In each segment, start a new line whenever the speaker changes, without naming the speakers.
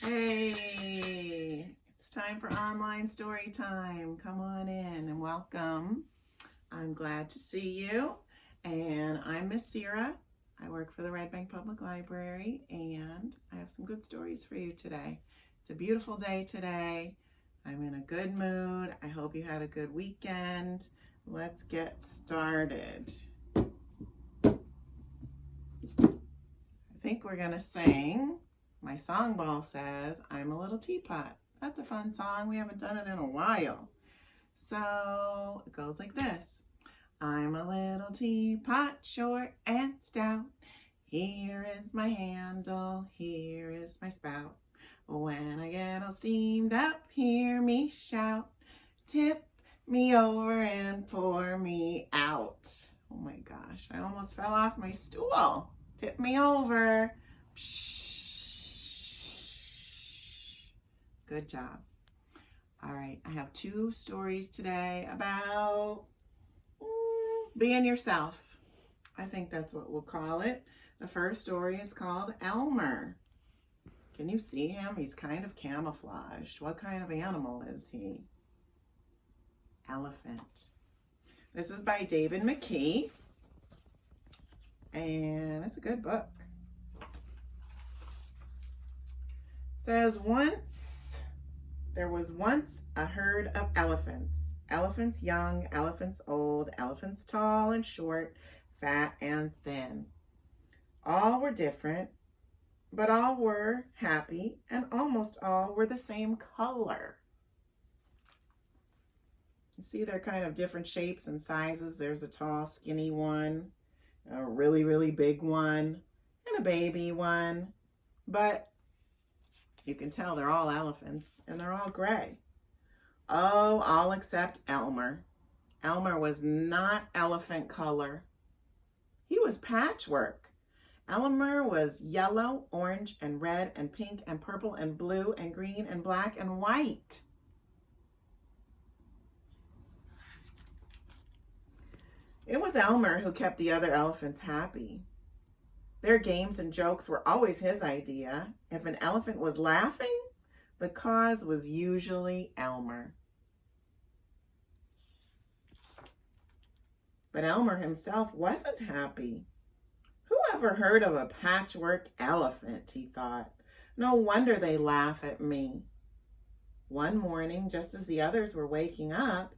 Hey, it's time for online story time. Come on in and welcome. I'm glad to see you. And I'm Miss Sira. I work for the Red Bank Public Library and I have some good stories for you today. It's a beautiful day today. I'm in a good mood. I hope you had a good weekend. Let's get started. I think we're gonna sing My Songball Says I'm a Little Teapot. That's a fun song. We haven't done it in a while. So it goes like this. I'm a little teapot, short and stout. Here is my handle, here is my spout. When I get all steamed up, hear me shout. Tip me over and pour me out. Oh my gosh, I almost fell off my stool. Tip me over. Psh. Good job. All right, I have two stories today about being yourself. I think that's what we'll call it. The first story is called Elmer. Can you see him? He's kind of camouflaged. What kind of animal is he? Elephant. This is by David McKee, and it's a good book. It says, there was once a herd of elephants. Elephants young, elephants old, elephants tall and short, fat and thin. All were different, but all were happy, and almost all were the same color. You see they're kind of different shapes and sizes. There's a tall, skinny one, a really, really big one, and a baby one. But you can tell they're all elephants, and they're all gray. Oh, all except Elmer. Elmer was not elephant color. He was patchwork. Elmer was yellow, orange, and red, and pink, and purple, and blue, and green, and black, and white. It was Elmer who kept the other elephants happy. Their games and jokes were always his idea. If an elephant was laughing, the cause was usually Elmer. But Elmer himself wasn't happy. Who ever heard of a patchwork elephant, he thought. No wonder they laugh at me. One morning, just as the others were waking up,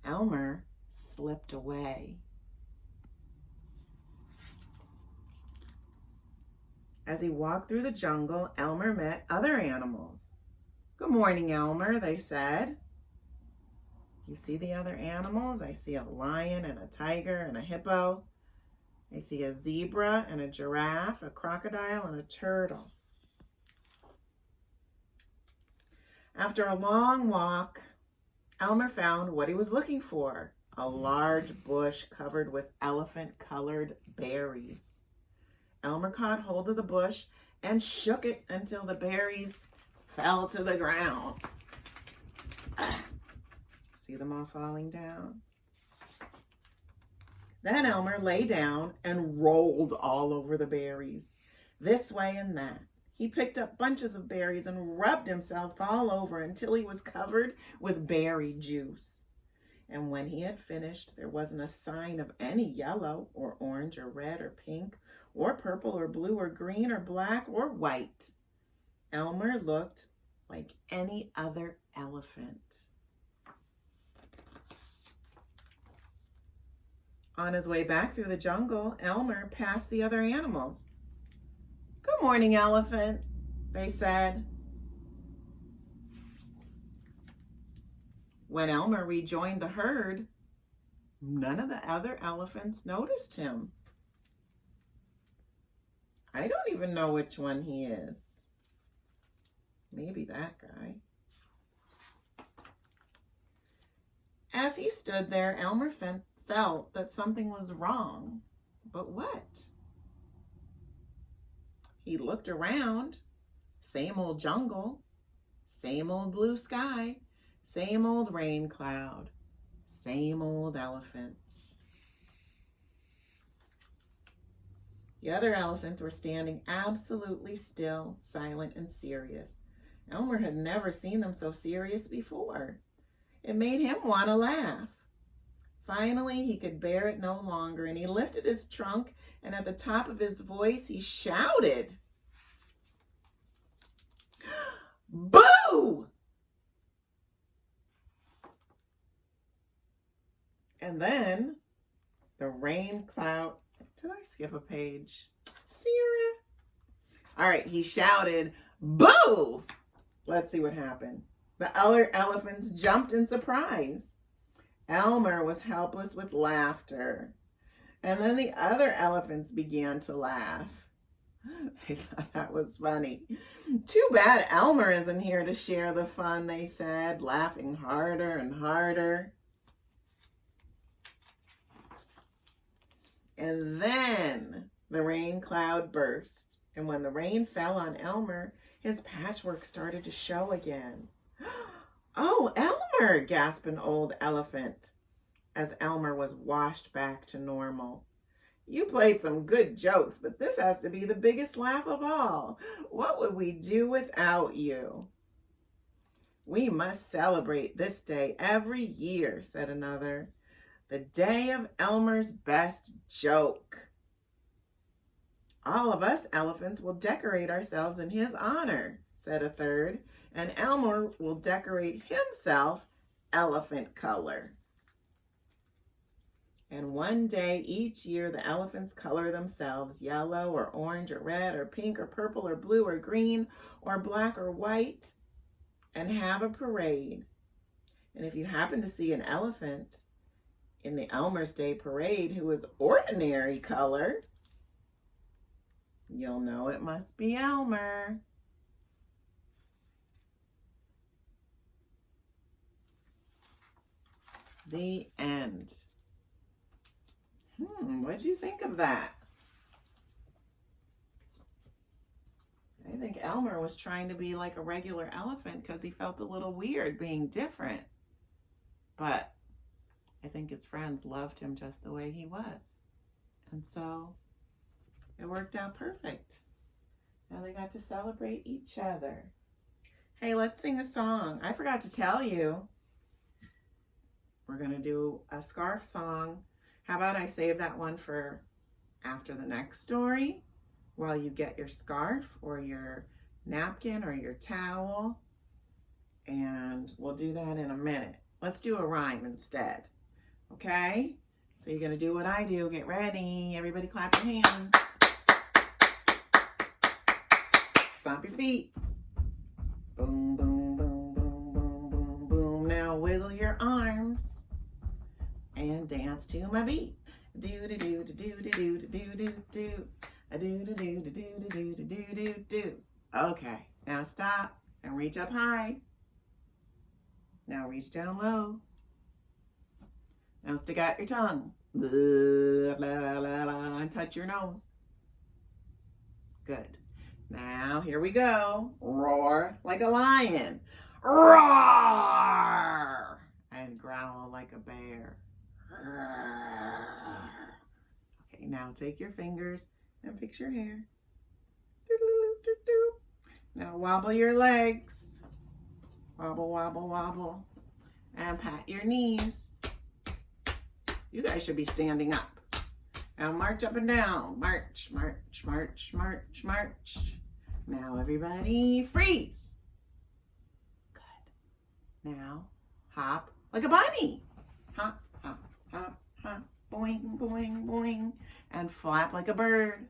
Elmer slipped away. As he walked through the jungle, Elmer met other animals. Good morning, Elmer, they said. You see the other animals? I see a lion and a tiger and a hippo. I see a zebra and a giraffe, a crocodile and a turtle. After a long walk, Elmer found what he was looking for, a large bush covered with elephant-colored berries. Elmer caught hold of the bush and shook it until the berries fell to the ground. See them all falling down? Then Elmer lay down and rolled all over the berries, this way and that. He picked up bunches of berries and rubbed himself all over until he was covered with berry juice. And when he had finished, there wasn't a sign of any yellow or orange or red or pink or purple or blue or green or black or white. Elmer looked like any other elephant. On his way back through the jungle, Elmer passed the other animals. Good morning, elephant, they said. When Elmer rejoined the herd, none of the other elephants noticed him. I don't even know which one he is. Maybe that guy. As he stood there, Elmer felt that something was wrong. But what? He looked around. Same old jungle, same old blue sky, same old rain cloud, same old elephants. The other elephants were standing absolutely still, silent, and serious. Elmer had never seen them so serious before. It made him want to laugh. Finally, he could bear it no longer, and he lifted his trunk, and at the top of his voice, he shouted, "Boo!" And then the rain cloud, did I skip a page? Sira. All right, he shouted, "Boo!" Let's see what happened. The other elephants jumped in surprise. Elmer was helpless with laughter. And then the other elephants began to laugh. They thought that was funny. Too bad Elmer isn't here to share the fun, they said, laughing harder and harder. And then the rain cloud burst. And when the rain fell on Elmer, his patchwork started to show again. "Oh, Elmer," gasped an old elephant as Elmer was washed back to normal. "You played some good jokes, but this has to be the biggest laugh of all. What would we do without you?" "We must celebrate this day every year," said another. "The day of Elmer's best joke. All of us elephants will decorate ourselves in his honor," said a third, "and Elmer will decorate himself elephant color." And one day each year the elephants color themselves yellow or orange or red or pink or purple or blue or green or black or white and have a parade. And if you happen to see an elephant in the Elmer's Day parade who is ordinary color, you'll know it must be Elmer. The end. What'd you think of that? I think Elmer was trying to be like a regular elephant because he felt a little weird being different. But I think his friends loved him just the way he was. And so it worked out perfect. Now they got to celebrate each other. Hey, let's sing a song. I forgot to tell you. We're going to do a scarf song. How about I save that one for after the next story while you get your scarf or your napkin or your towel. And we'll do that in a minute. Let's do a rhyme instead. Okay? So you're going to do what I do. Get ready. Everybody clap your hands. Stomp your feet. Boom, boom, boom, boom, boom, boom, boom. Now wiggle your arms and dance to my beat. Do do do do do do do do do do. A do do do do do do do do do do. Okay, now stop and reach up high. Now reach down low. Now stick out your tongue. Blah, blah, blah, blah, and touch your nose. Good. Now here we go. Roar like a lion. Roar! And growl like a bear. Okay, now take your fingers and fix your hair. Now wobble your legs. Wobble, wobble, wobble. And pat your knees. You guys should be standing up. Now march up and down. March, march, march, march, march. Now everybody freeze. Good. Now hop like a bunny. Hop, hop, hop, hop. Boing, boing, boing. And flap like a bird.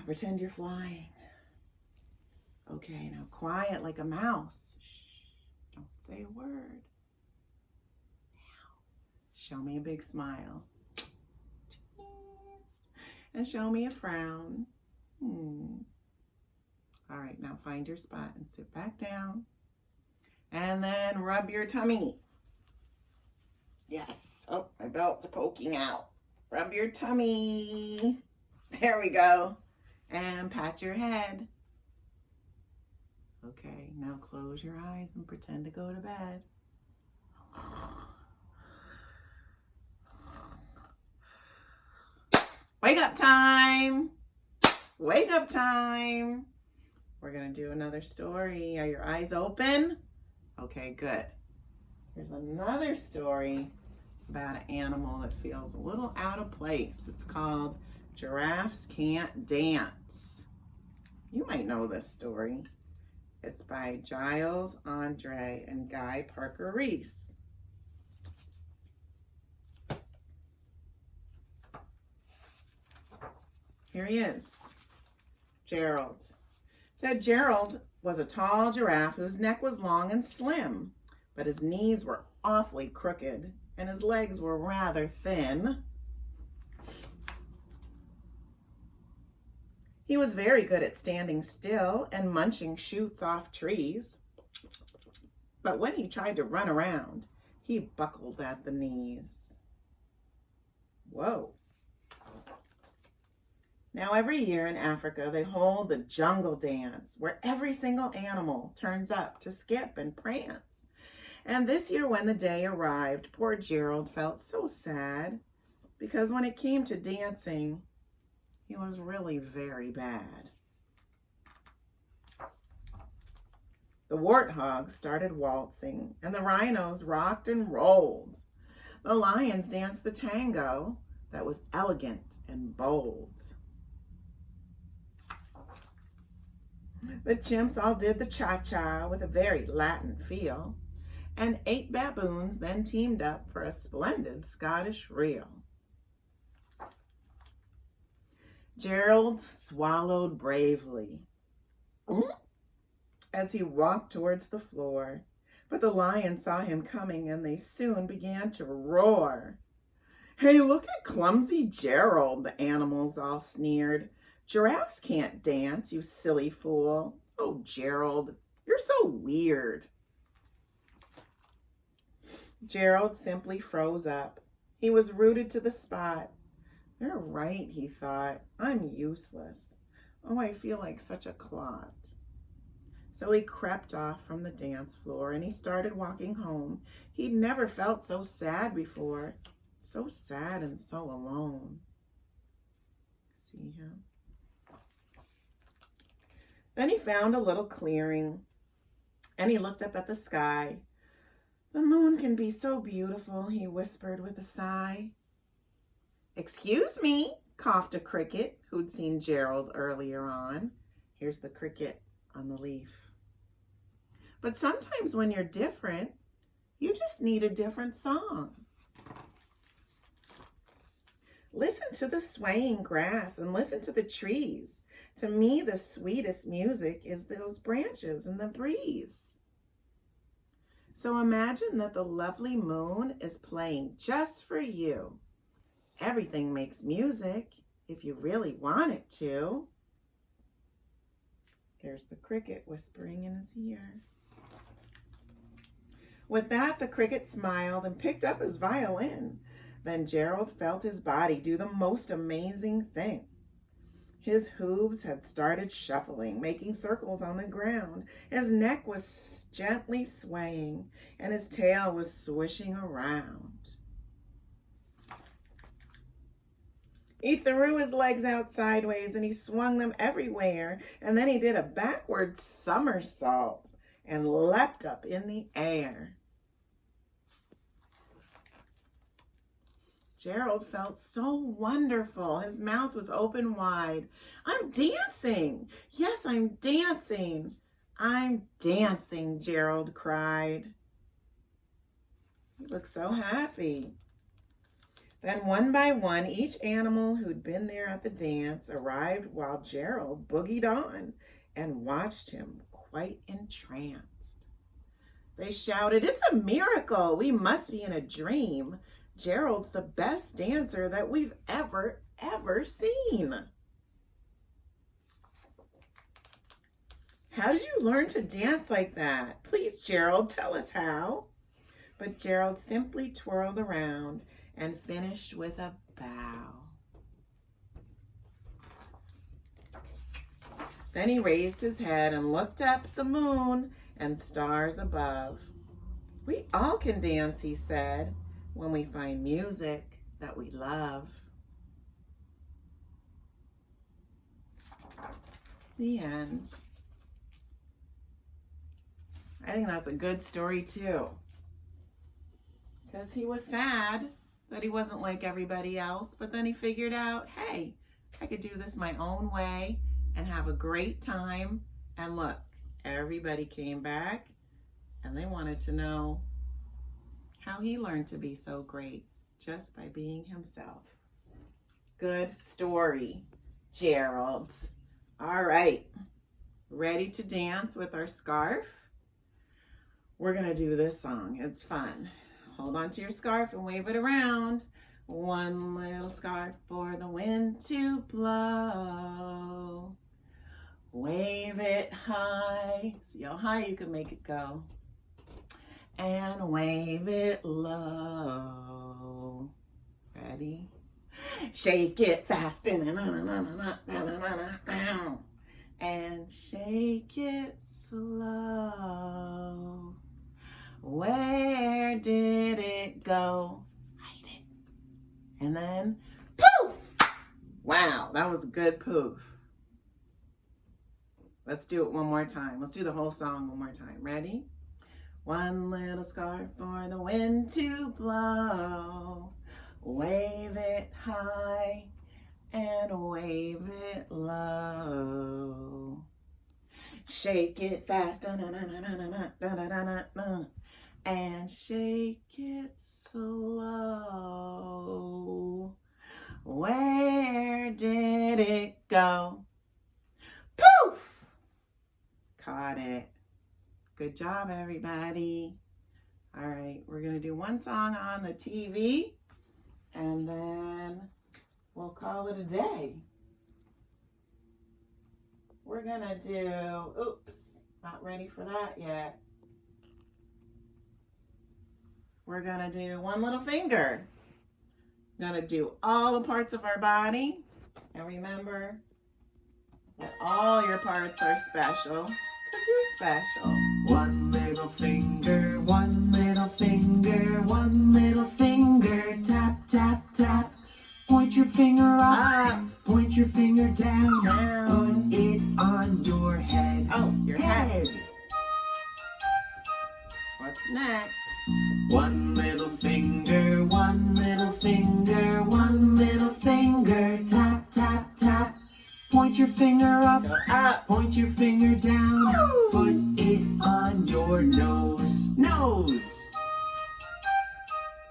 Pretend you're flying. Okay, now quiet like a mouse. Shh, don't say a word. Now, show me a big smile. Cheese. And show me a frown. All right, now find your spot and sit back down. And then rub your tummy. Yes. Oh, my belt's poking out. Rub your tummy. There we go. And pat your head. Okay, now close your eyes and pretend to go to bed. Wake up time. Wake up time. We're going to do another story. Are your eyes open? Okay, good. Here's another story about an animal that feels a little out of place. It's called Giraffes Can't Dance. You might know this story. It's by Giles Andreae and Guy Parker Reese. Here he is, Gerald. It said Gerald was a tall giraffe whose neck was long and slim, but his knees were awfully crooked and his legs were rather thin. He was very good at standing still and munching shoots off trees. But when he tried to run around, he buckled at the knees. Whoa. Now every year in Africa, they hold the jungle dance where every single animal turns up to skip and prance. And this year when the day arrived, poor Gerald felt so sad because when it came to dancing, he was really very bad. The warthogs started waltzing, and the rhinos rocked and rolled. The lions danced the tango that was elegant and bold. The chimps all did the cha-cha with a very Latin feel, and 8 baboons then teamed up for a splendid Scottish reel. Gerald swallowed bravely as he walked towards the floor, but the lions saw him coming and they soon began to roar. "Hey, look at clumsy Gerald," the animals all sneered. "Giraffes can't dance, you silly fool. Oh, Gerald, you're so weird." Gerald simply froze up. He was rooted to the spot. "They're right," he thought. "I'm useless. Oh, I feel like such a clot." So he crept off from the dance floor and he started walking home. He'd never felt so sad before. So sad and so alone. See him? Then he found a little clearing and he looked up at the sky. "The moon can be so beautiful," he whispered with a sigh. "Excuse me," coughed a cricket who'd seen Gerald earlier on. Here's the cricket on the leaf. But sometimes when you're different, you just need a different song. Listen to the swaying grass and listen to the trees. To me, the sweetest music is those branches and the breeze. So imagine that the lovely moon is playing just for you. Everything makes music if you really want it to. There's the cricket whispering in his ear. With that, the cricket smiled and picked up his violin. Then Gerald felt his body do the most amazing thing. His hooves had started shuffling, making circles on the ground. His neck was gently swaying, and his tail was swishing around. He threw his legs out sideways and he swung them everywhere, and then he did a backward somersault and leapt up in the air. Gerald felt so wonderful. His mouth was open wide. "I'm dancing! Yes, I'm dancing! I'm dancing!" Gerald cried. He looked so happy. Then one by one, each animal who'd been there at the dance arrived while Gerald boogied on and watched him quite entranced. They shouted, "It's a miracle! We must be in a dream. Gerald's the best dancer that we've ever seen." "How did you learn to dance like that? Please, Gerald, tell us how." But Gerald simply twirled around and finished with a bow. Then he raised his head and looked up at the moon and stars above. "We all can dance," he said, "when we find music that we love." The end. I think that's a good story too. Because he was sad that he wasn't like everybody else, but then he figured out, hey, I could do this my own way and have a great time. And look, everybody came back and they wanted to know how he learned to be so great just by being himself. Good story, Gerald. All right, ready to dance with our scarf? We're gonna do this song, it's fun. Hold on to your scarf and wave it around. One little scarf for the wind to blow. Wave it high. See how high you can make it go. And wave it low. Ready? Shake it fast. And shake it slow. Where did it go? Hide it. And then poof! Wow, that was a good poof. Let's do it one more time. Let's do the whole song one more time. Ready? One little scarf for the wind to blow. Wave it high and wave it low. Shake it fast. And shake it slow. Where did it go? Poof! Caught it. Good job, everybody. All right, we're going to do one song on the TV, and then we'll call it a day. We're going to do, oops, not ready for that yet. We're going to do one little finger. Going to do all the parts of our body. And remember that all your parts are special because you're special. One little finger, one little finger, one little finger. Tap, tap, tap. Point your finger up. Point your finger down. Put it on your head. Oh, your head. What's next? One little finger, one little finger, one little finger. Tap, tap, tap. Point your finger up. Go up. Point your finger down. Woo. Put it on your nose. Nose.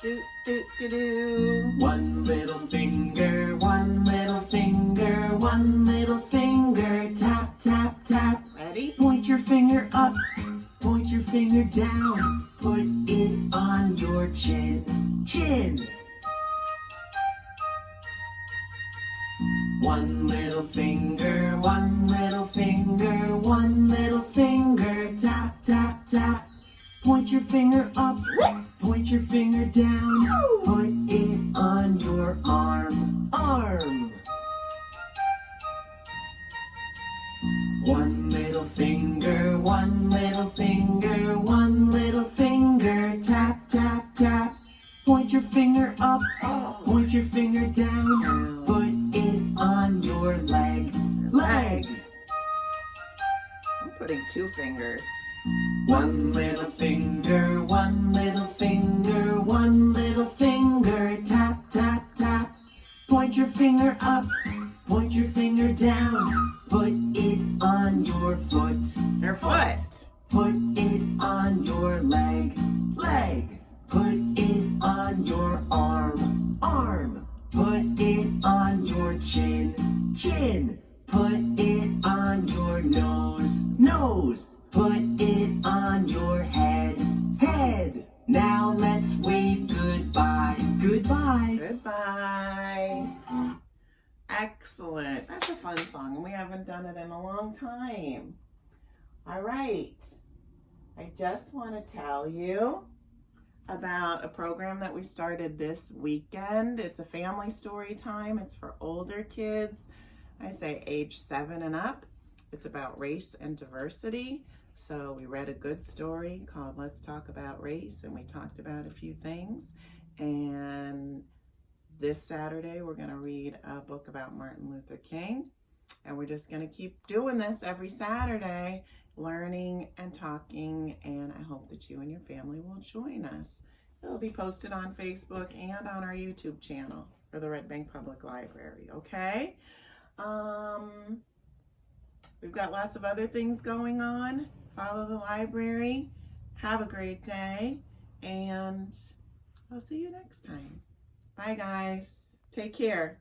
Do, do, do, do. One little finger, one little finger, one little finger. Tap, tap, tap. Ready? Point your finger up. Point your finger down. Put it on your chin. Chin. One little finger, one little finger, one little finger. Tap, tap, tap. Point your finger up. Point your finger down. Put it on your arm. Arm. One little finger, one little finger, one little finger. Tap, tap, tap. Point your finger up. Point your finger down. Put it on your leg. Leg. I'm putting two fingers. One little finger, one little finger, one little finger. Tap, tap, tap. Point your finger up. Point your finger down. Put it on your foot. Your foot. Put it on your leg. Leg. Put it on your arm. Arm. Put it on your chin. Chin. Put it on your nose. Nose. Put it on your head. Head. Now let's wave goodbye. Goodbye. Goodbye. Excellent. That's a fun song. We haven't done it in a long time. All right. I just want to tell you about a program that we started this weekend. It's a family story time. It's for older kids. I say age 7 and up. It's about race and diversity. So we read a good story called Let's Talk About Race, and we talked about a few things. And this Saturday, we're going to read a book about Martin Luther King. And we're just going to keep doing this every Saturday. learning and talking, and I hope that you and your family will join us. It'll be posted on Facebook and on our YouTube channel for the Red Bank Public Library, okay? We've got lots of other things going on. Follow the library. Have a great day, and I'll see you next time. Bye, guys. Take care.